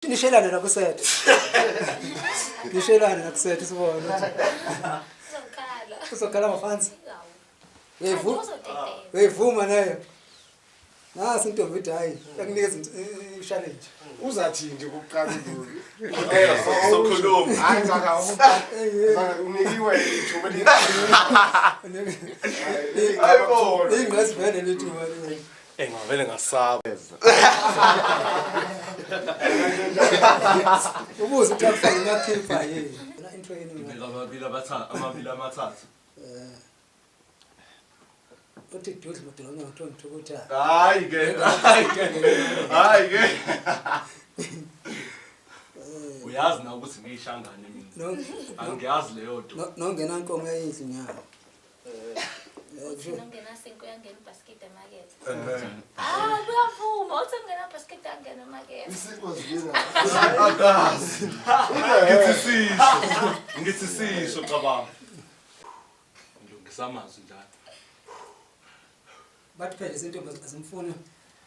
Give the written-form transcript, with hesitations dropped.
nishelane nakusethe. Nishelane nakusethe sibona. Uzokhala ngaphansi. Wevuma nayo. Nasi intombi ithi hayi, yakunikeza i-challenge. Uzathi nje kuqala indulu. Sokhuluma. Hayi ngaka unikiwe ithuba Ingqasi vele lethuba. Ngavele ngasaba. Ubuze ukuthi akufake ngakhipha yini. Na intro yini. Amabili amathathu. Uthi dudle modolonga ngithonto ukuthi Hayi ke. Uyazi na ukuthi ngiyishangane mina. Angiyazi leyo nto. Nongena inkomo yayidla inyama. Nongena senko yangena ibasket emarket. Kuyavuma uthi ngena basket angena emarket. Akazi. Ngithi sisho cabanga. Ngilungisamazwi njalo. Bathi phela izinto azimfuni